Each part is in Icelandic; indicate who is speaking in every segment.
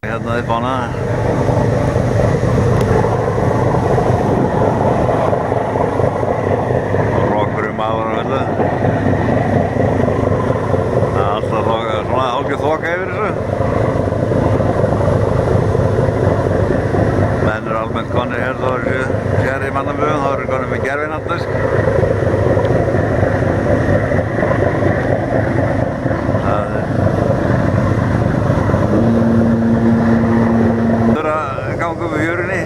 Speaker 1: Hérna upp á hana. Rokkur maður og öllu. Það alltaf svona hálfgerð þoka yfir þessu. Menn almennt konir hér, þá sér í mannaböðum, þá konir með gerfinatdisk. Ganga upp í fjörunni.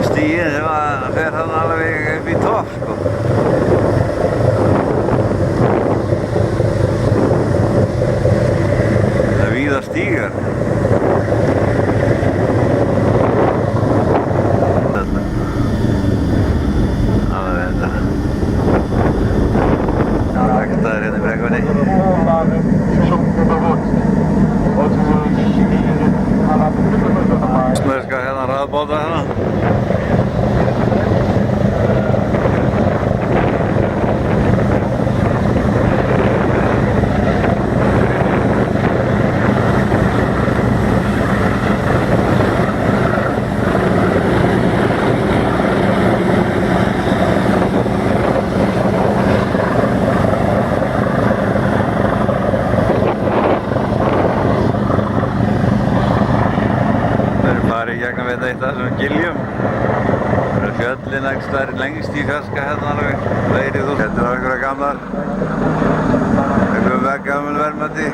Speaker 1: Stíginn sem fer hann alveg upp í topp, sko. Það er víða stígar. Alveg þetta. Ræktaður hérna í brekkunni. Snöska hérna hraðbáta hérna. Gegnum við eitt af þessum giljum. Það eru fjöllin einhvers staðar lengst í fjarska hérna alveg fleiri þúsund. Þetta eru einhverja gamlar gömul verðmæti.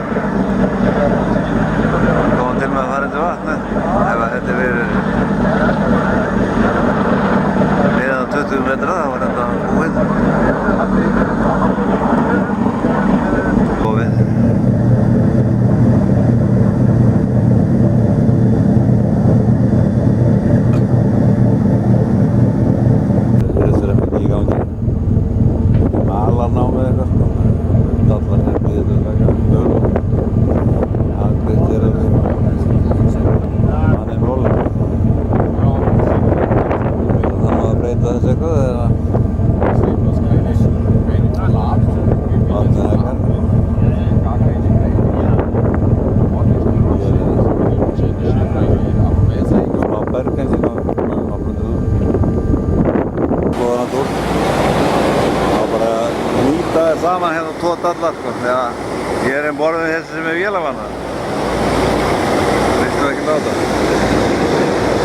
Speaker 1: Komum til með að fara undir vatnið. Ef þetta er verið neðan 20 metra þá var þetta búið. Búið. Saman hérna tvo dallar, sko, þegar ég er borðið þessi sem er vélavanna. Vistum við ekkert á þetta.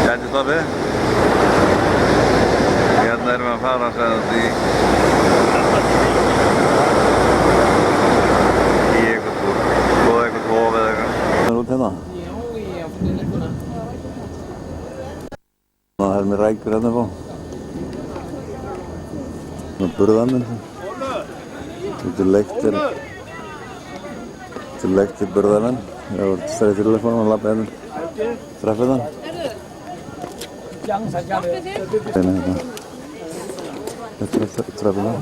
Speaker 1: Gæti stoppið. Hérna erum við að fara segðast í eitthvað túr, skoða eitthvað hof eða eitthvað. Það er út hérna. Það er með rækjur hérna upp á. Það er burðarmynd. Þetta er leikt til burðarmenn. Ég var stærri telefónum og lappi hérna. Treffið það. Þetta er treffið það.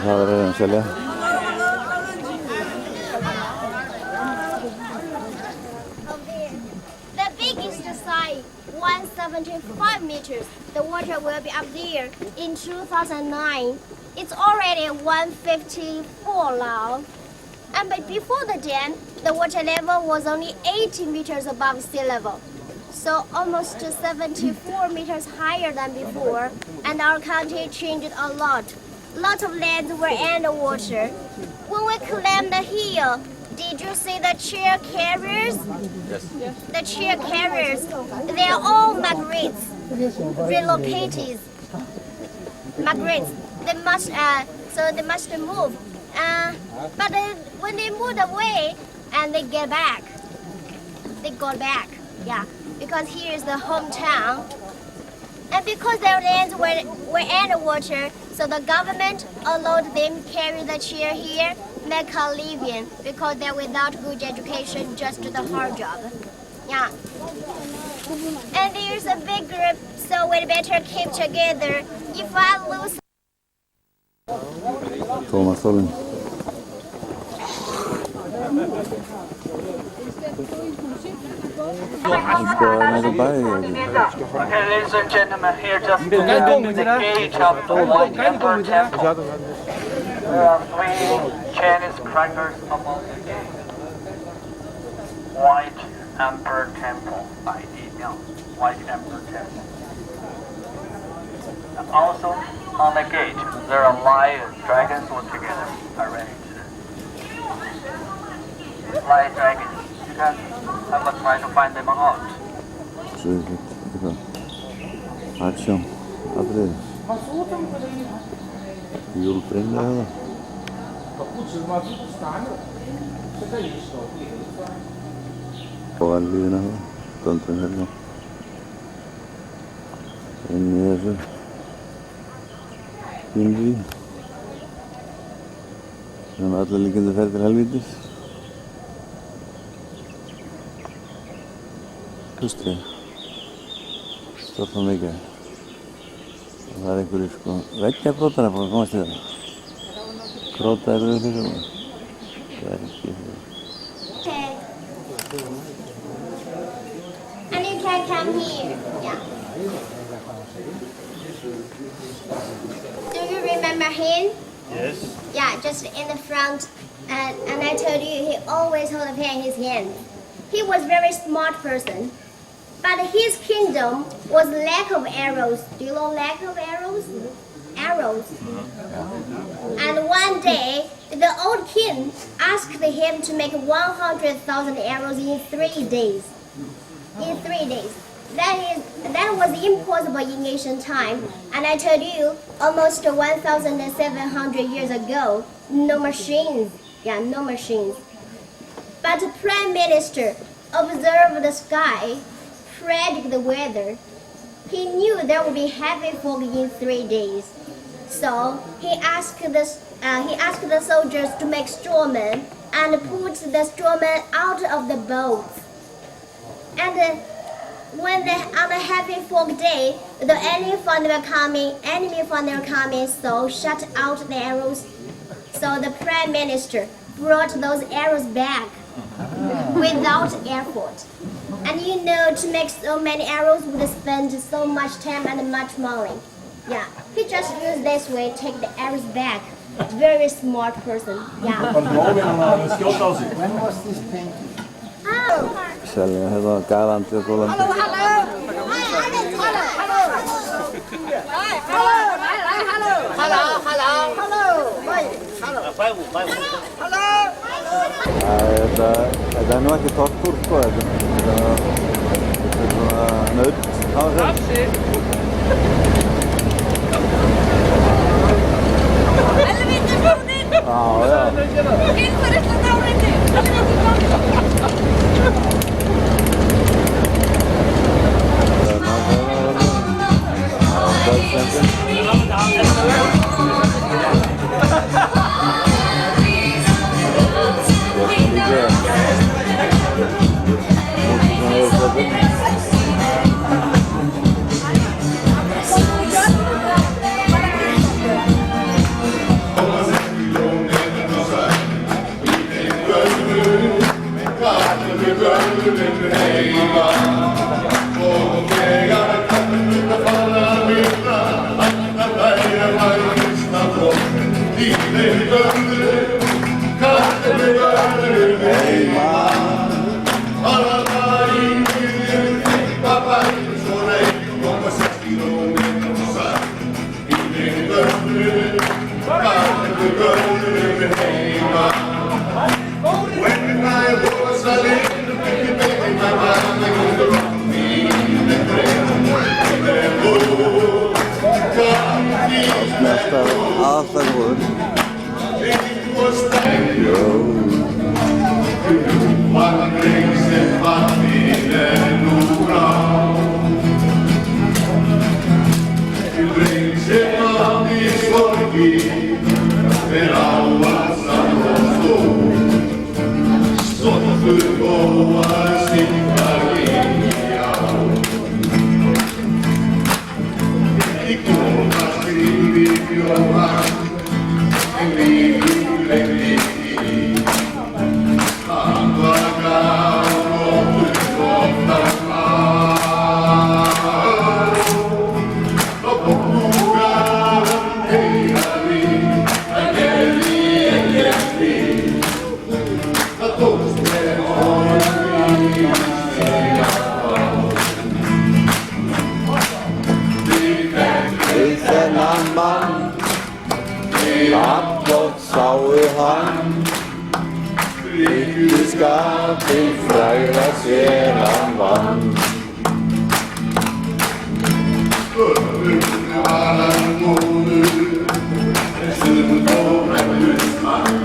Speaker 1: Það verður að selja.
Speaker 2: The biggest size, 175 meters. The water will be up there in 2009. It's already 154 now. And but before the dam, the water level was only 80 meters above sea level. So almost 74 meters higher than before. And our country changed a lot. Lots of lands were underwater. When we climbed the hill, did you see the chair carriers?
Speaker 1: Yes.
Speaker 2: The chair carriers, they are all migrants, relocated migrants. They must, so they must move. But when they moved away, and they get back, they got back, yeah, because here is the hometown. And because their lands were underwater, so the government allowed them carry the chair here, make a living, because they're without good education, just the hard job. Yeah. And there's a big group, so we'd better keep together. If I lose...
Speaker 1: Thomas Olin.
Speaker 3: Okay, ladies and gentlemen, here just the gate of the White Emperor Temple. There are 3 Chinese crackers above the gate. White Emperor Temple, 百帝庙 White Emperor Temple. And also on the gate, there are lion dragons all together arranged. Lion dragons. You can have a try to find them out.
Speaker 1: Action, atriði. Jólbrynja eða? Og vanlíðina það, döndrum hérna. Inn í þessu. Himri. Sem allir líkandi fer til helvítis. Klaustrið. Stort og mikið. Og það einhverju sko veggjabrottar að fá að komast í það. Brotar eru þessu. Það ekki það.
Speaker 2: Okay. And you can come here. Yeah. Do you remember him?
Speaker 4: Yes.
Speaker 2: Yeah, just in the front. And I told you he always hold a pen in his hand. He was a very smart person. But his kingdom was lack of arrows. Do you know lack of arrows? Arrows. And one day, the old king asked him to make 100,000 arrows in 3 days. In 3 days. That was impossible in ancient time. And I told you, almost 1,700 years ago, no machines. Yeah, no machines. But the prime minister observed the sky, predict the weather. He knew there would be heavy fog in 3 days. So he asked the soldiers to make straw men and put the straw men out of the boats. And on a heavy fog day, the enemy found them coming, so shut out the arrows. So the prime minister brought those arrows back without effort. And you know, to make so many arrows would spend so much time and much money. Yeah, he just used this way, take the arrows back. Very smart person. Yeah.
Speaker 4: When was this painting?
Speaker 2: Oh.
Speaker 1: Selja hérna galandi og gólandi. Þetta er nú ekki tortúr sko, þetta er svona naut á þessu.
Speaker 5: Helvítis húnin!
Speaker 1: Já, já.
Speaker 5: Innfærisla dárindi! Helvítis húnin!
Speaker 1: skapi frægra sér hann vann.
Speaker 6: Var hann góður, stundum og mennismann.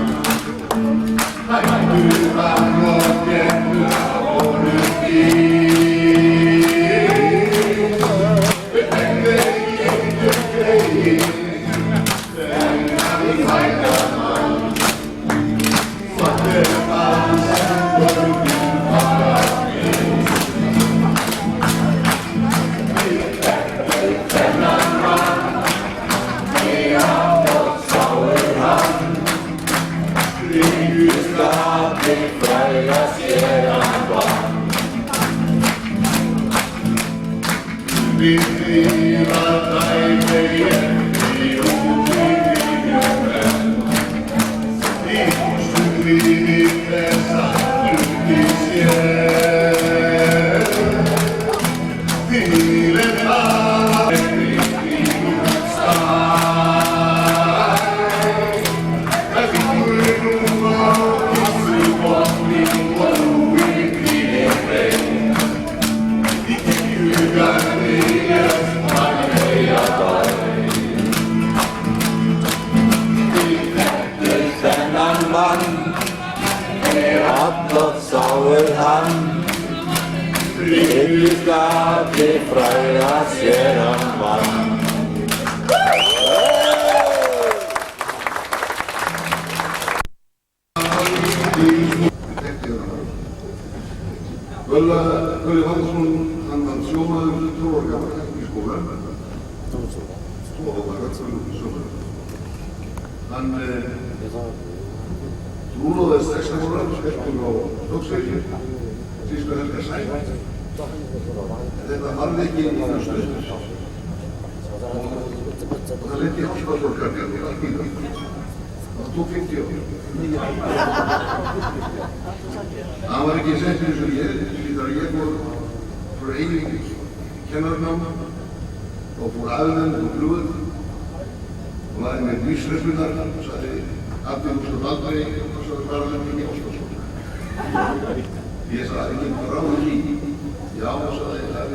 Speaker 6: Hættur hann og gerðu á honum dýr. Við þekkðu greið, en hann fæðan mann. Svartur mann sem börnum var við. Við þekkðu þennan mann, meira og sáir hann. Ríkur skapi fræga sér hann vann. Við því að dæmi í óvíðum enn. Í húsum þess að hluti sér. Fyrir það í kringum stað. Það vingur nú á þessu botni og nú í kringum veginn. Í kirkjugarði hann heia dag.
Speaker 1: Við þekktu þennan mann, allar sáir hann. Ríkur skapi frægra sér hann vann.
Speaker 6: Gulli Halldórsson, hann var sjómaður 12 ára gamall í skóla. Og var rættsvöld sjómaður. Hann trúnaðist 16 ára, skelpur á Stóksvegi, síðustu helga sæl. Þetta varði ekki í það stutt. Og það lendi háskólasorgarnir og allt í það. Það tók 50 ára. Hann var ekki sett eins og ég, því þar ég fór einnig kennarnám og fór aðvenn og flúð og var með lífsröslunar og sagði allir úrslöld aldrei og það sagði bara með mikið ástafsóknar. Ég sagði ekki ráð í, já, sagði það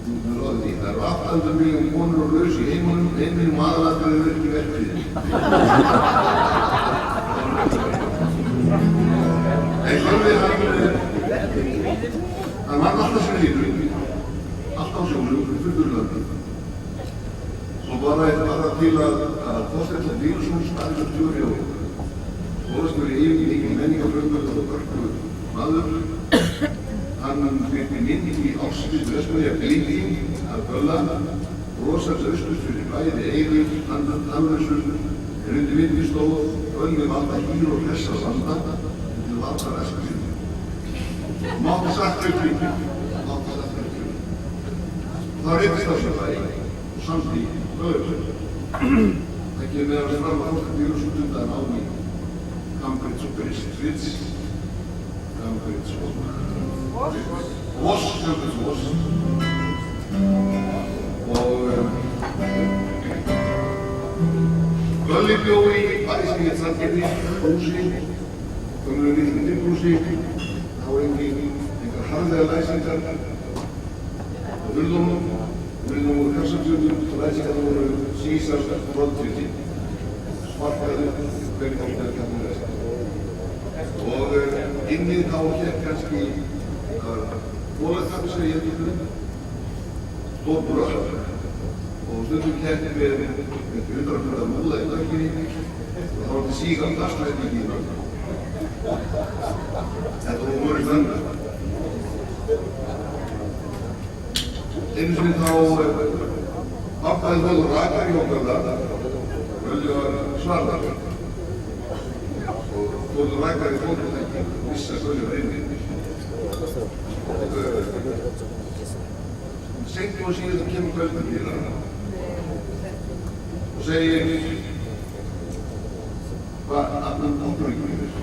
Speaker 6: þú ráði því. Það eru 800 milljón konur og laus í heimunum, 1 milljón aðalatrið er ekki verkfriði. En Gulli hann vann alltaf sem lífur, alltaf á sjónum, fullur landi. Svo bara til að Þorsteinn Víðursson staðfjörstjóri og skólastjóri yfir mikil menningarfrumkvöld og hörku maður. Hann byrti minning í ársfyrstu Vestmannaeyja Blíking af Bölla, Brosans austurs fyrir bæði Eyri, Hannlausu, en undir vindi stóð Gulli valda hýr og hressa sanda til valda veska sinni. Mátti sagt upplýning, Það reyndist á sér bæ og samt í Böðursveit. Það kemur meðal fram að Þorsteinn Víðursson stundaði nám í Cambridge og Bristol, Cambridge og Cambridge Voss. Og Gulli bjó í bæ sem hét Sandgerði, húsi, gömlu litlu timburhúsi. Það voru engar harðlega læsingar á hurðunum. Hurðunum voru kassafjöldum, læsingarnar voru sísar broddfjöti, sparkaðu, hvernig áttaði kallum læsingar. Og innið þá hér kannski bólakappi sem ég hefði stór bröð og stundum keppni við 100 múða í dökkinni og þá var þetta sígan plastlætning í það. Þetta var mörg stöndar. Einu sinni þá áttaði það og rakar í okkar það, Gulli var svarðar og fóðu rakar í fólkvöldæki og vissi að Gulli var inni. Seint og síðan kemur Gulli til hana og segir hvað annan ábyrgum í þessu.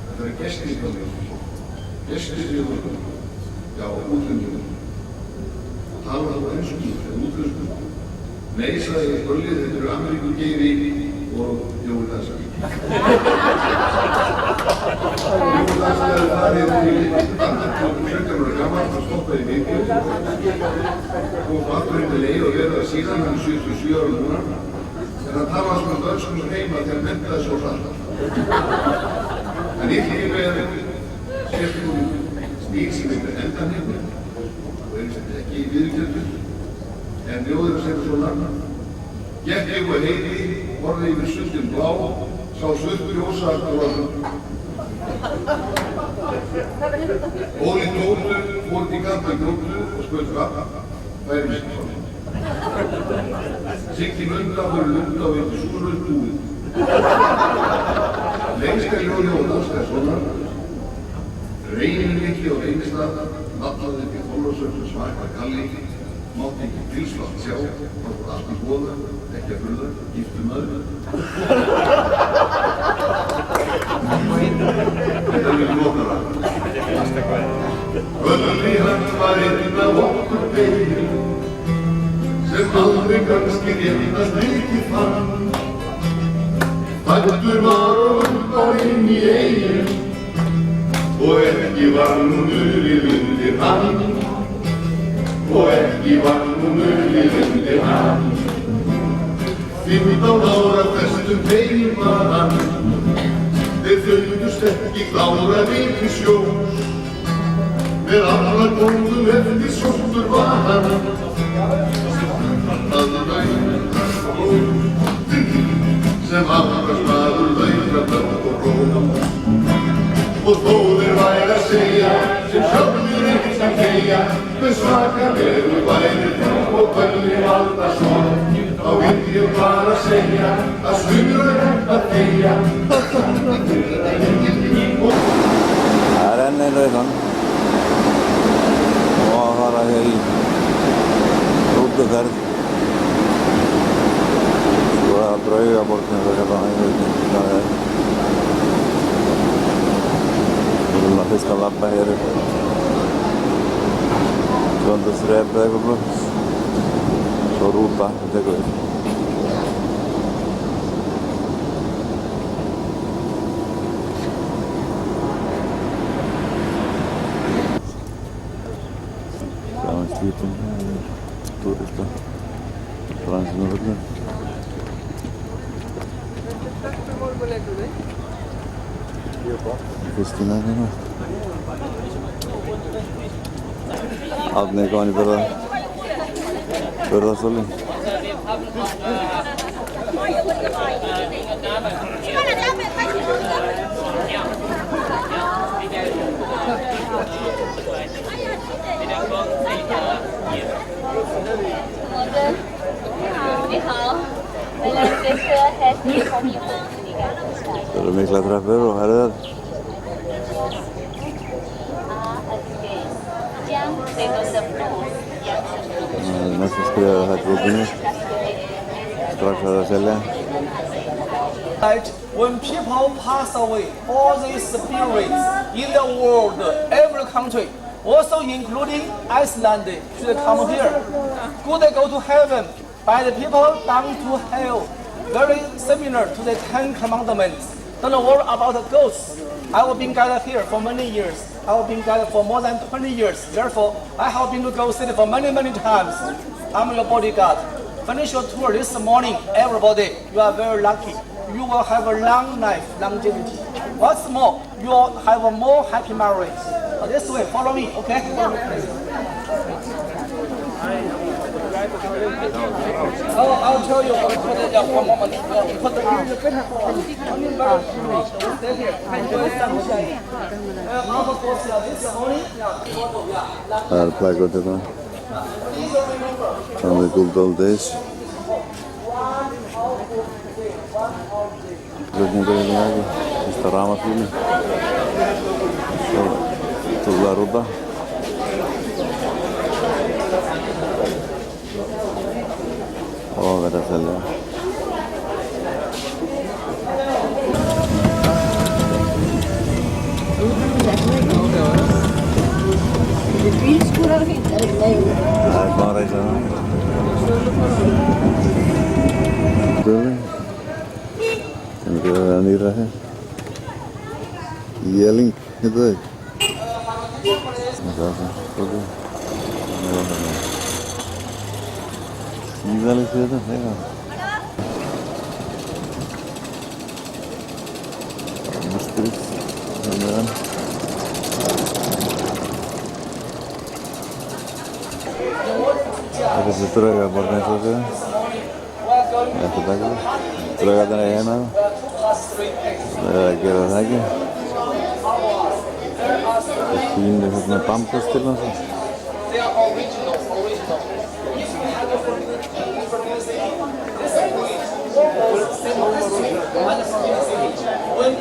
Speaker 6: Þetta er gestir í Gulli, gestir í Gulli, já, útlendingum. Og tala þá einsku eða útlensku. Nei, sagði Gulli, þetta eru Ameríkugeiri og Jói Danski. farið til Danmörku 17 ára gammal og stoppaði í vikið. Kom aftur inn í leið og verið að síðan hann 77 ára núna. En hann talaði svona dönskum heima þegar hann menntaði svo hratt. Hann yllir með sérstökum stíl sem heitir endanheimur og ekki viðurkjöndur. En ljóðir að segja svona: Gekk ég og heiði, horfði yfir sundin blá, sá svörturjósa á röðum. Óli tótu, fór til gamla gróttu og spöld rapp, færi sig svona. Sigti munda fyrir lunda og eitthvað súröld búið. Lengst ljóði og danska svona. Reynir mikli og reynistað, nallaði upp í Þorlákshöfn svaka galli. Mátti ekki tilslátt sjá, þá fór allt í boða, ekki að furða, giftur maður. Þetta er lokara. Völli hann var einn af okkur beigir, sem aldrei kannski réttast mikið fann. Fæddur var og var inn í eigin, og ekki var nú mulið undir hann. Og ekki var nú mulið undir hann. 15 ára festum heim var hann. Þeir fundust ekki klára viti sjós. Með alla góðum eftir sóttur var hann. Það launast blóð, sem annars maður launa börn og róm. Og þó þeir væri að segja, sem sjálfur ekki að þegja, með svakalegu væri og bönni valda svona. Þá vil ég bara segja, að sumur að þegja.
Speaker 1: Það enn einn rauðan og að fara hér í rútuferð. Svo er það Draugaborgin, það kallar hann, ég veit ekki hvað það er. Við viljum að fyrst að labba hér upp. Svönda þrep eða eitthvað blóð. Svo rúta, þetta tekur við. Sjáum skipin, túrista, fransinu völdum. Fyrstina hérna. Árni er komin í burðarstólinn. Það eru mikla tröppur og herðar. Næsta skrif er að hætta rútunni. Strax að það selja.
Speaker 7: When people pass away, all these spirits in the world, every country, also including Iceland, should come here. Good they go to heaven, by the people down to hell. Very similar to the 10 Commandments. Don't worry about the ghosts. I have been guided here for many years. I have been guided for more than 20 years. Therefore, I have been to Ghost City for many times. I'm your bodyguard. Finish your tour this morning, everybody. You are very lucky. You will have a long life, longevity. What's more, you will have a more happy marriage. This way, follow me, okay? Follow me, please. I'll tell you. Put it down one moment. Put the stay here. Enjoy sunshine.
Speaker 1: Það er plaggot hérna. From the good old days. Flutningur hérna ekki. Fyrsta rafmagnsbílinn. Svo túla rúta. Og verið að selja. Það er bara í það. Ini ada nira här. Yeling itu aja. Ada apa? Oke. Tinggal itu ya. Misteri. Beneran. Ada seterusnya apa saja. Ya kita kan. Terus katanya enak. Gera lagi. Ini dengan pampus til og sådan.
Speaker 7: When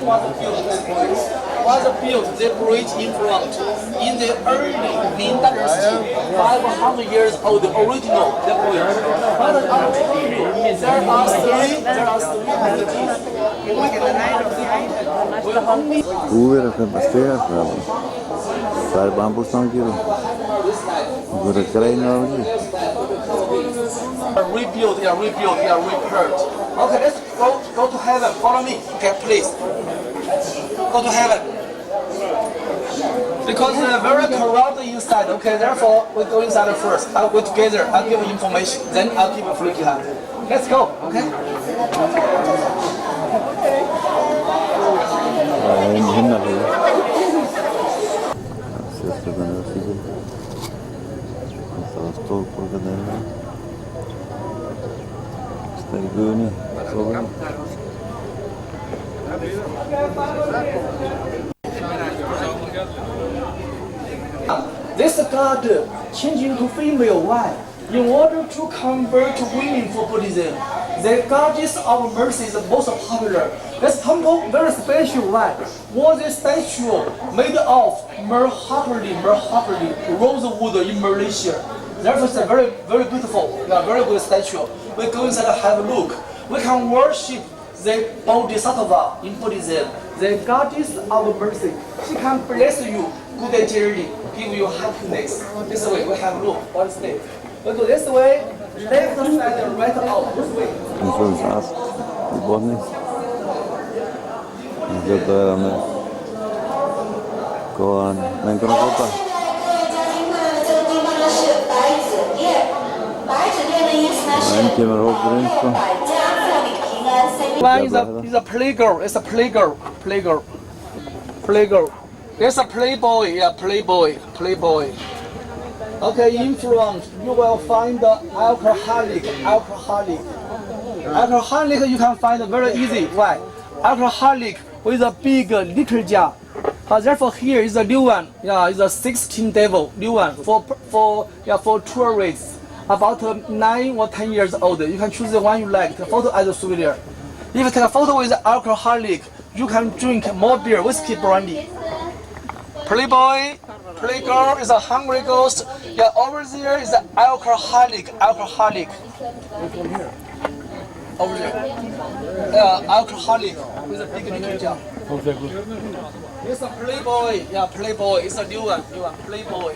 Speaker 7: was built, the bridge in front in the early Ming Dynasty, 500 years old, the original the bridge. But there are three
Speaker 1: Uber akan pasti ya, saya pampus tangkir. Guru keren lagi.
Speaker 7: Rebuild, repaired. Okay, let's go to heaven. Follow me. Okay, please. Go to heaven. Because they're very corrupt inside. Okay, therefore we go inside first. I'll go together. I'll give you information. Then I'll give you free hand. Let's go. Okay.
Speaker 1: Henne det. Ses den här sidan. Så står på den där. Ställ gunni. Så.
Speaker 7: This god changing to female. Why? In order to convert women for Buddhism, the goddess of mercy is the most popular. This temple very special. Why? Was a statue made of mahogany, rosewood in Malaysia. Therefore, it's a very beautiful, very good statue. We go inside and have a look. We can worship the Bodhisattva in Buddhism, the goddess of mercy. She can bless you, good journey, give you happiness. This way, we have a look. What is it? We go this way, left side and right out. This way.
Speaker 1: Nu får vi fast i botten. Nu ska jag med. Gå an. Men kan du hoppa? Men kommer hoppa in så.
Speaker 7: One is a playgirl. It's a playgirl. There's a playboy. Yeah, playboy. Okay, in front you will find the alcoholic. Alcoholic you can find very easy. Why? Alcoholic with a big liquor jar. Therefore here is a new one. Yeah, it's a 16 devil new one for tourists about 9 or 10 years old. You can choose the one you like. The photo as a souvenir. If you take a photo with alcoholic, you can drink more beer, whiskey, brandy. Playboy, playgirl is a hungry ghost. Yeah, over there is an alcoholic. Over there. Alcoholic with a big liquor jar. It's a playboy. Yeah, playboy. It's a new one. Playboy.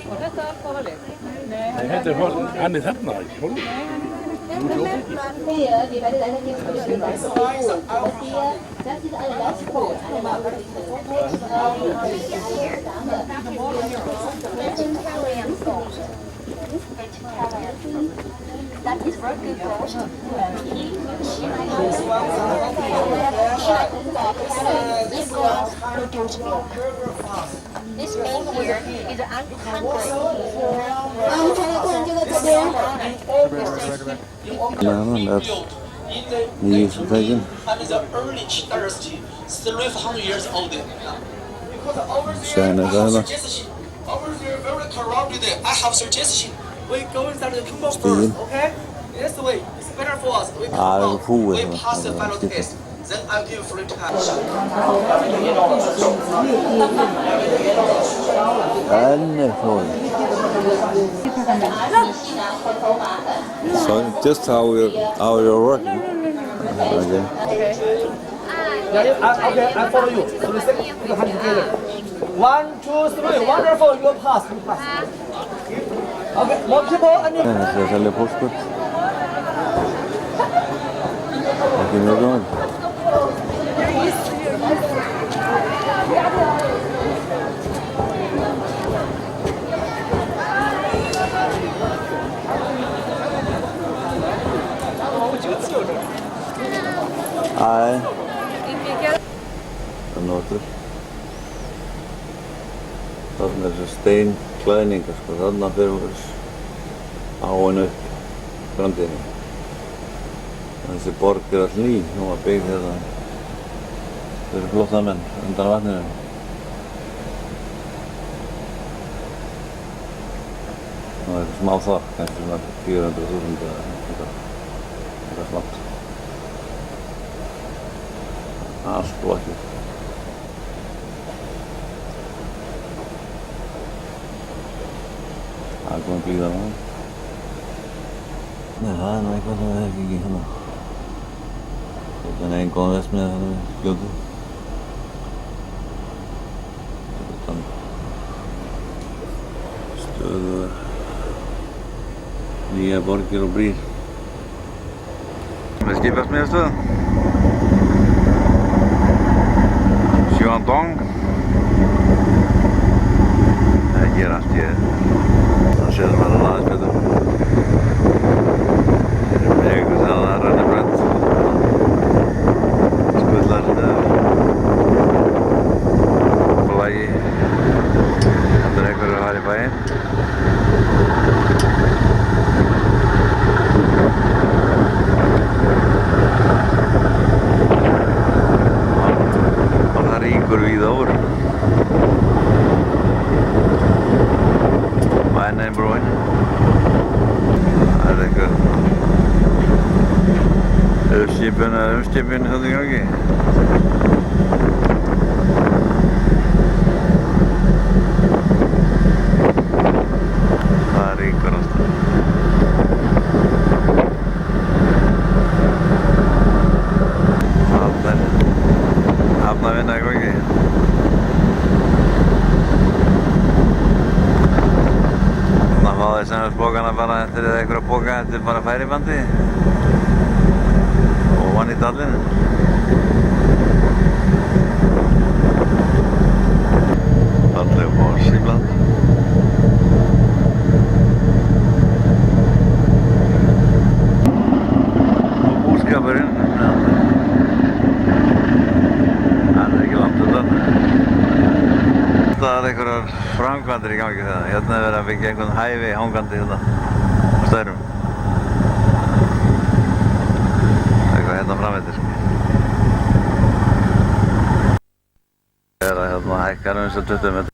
Speaker 4: Han är þarna.
Speaker 2: That is very good. This man here is
Speaker 1: Ni så tagen.
Speaker 7: And the early dynasty, 300 years old.
Speaker 1: China där.
Speaker 7: Over there, very corrupted. I have suggestion. We go inside the temple first, okay? This way, it's better for us. We come out, we pass the final test. Then I'll give you free time.
Speaker 1: So just how you're working. Okay.
Speaker 7: Okay, I follow you. So let's take the hand together. 1, 2, 3. Wonderful. You pass. Okay, more people.
Speaker 1: Jag ska sälja postkort. Vilken är det? Nei,
Speaker 5: Ikke
Speaker 1: það er nótur. Þarna er þessi steinklæðningar, sko. Þarna fyrir áin upp strandinni. Þessi borg er all ný, hún var byggð hérna fyrir flóttamenn undan vatninu. Það er smá þorp, kannski svona 400.000 eða eitthvað smátt. Allt blokkið. Það er komið blíða núna. Nei, það er nú eitthvað sem við hefum ekki hérna. Þetta er einn góðan verksmiðja hérna við Fljótið. Utan stöðugar nýjar borgir og brýr. Með skipasmíðastöð. Sjóandong. Það ger allt það séð maður aðeins betur. Það er með einhvern veginn að rennibrett. Skullar på lagi. Þetta er einhverju að fara í bæinn. Og það ríkur víða úr. Vænainbrúin. Það er eitthvað uppskipun eða umskipun þarna í gangi. Það ríkur alltaf. Hafnavinna í gangi. Þannig að fá þeir semhjálpsbókana bara eftir eða einhverja bóka eftir bara færibandi og vann í dallinu. Falleg foss íbland. Og búskapurinn. Það er einhverjar framkvæmdir í gangi það. Hérna er verið að byggja einhvern hæfi hangandi hérna á stærum. Eitthvað hérna framveitir. Það er að hérna hækkar um þess að 20 metrar.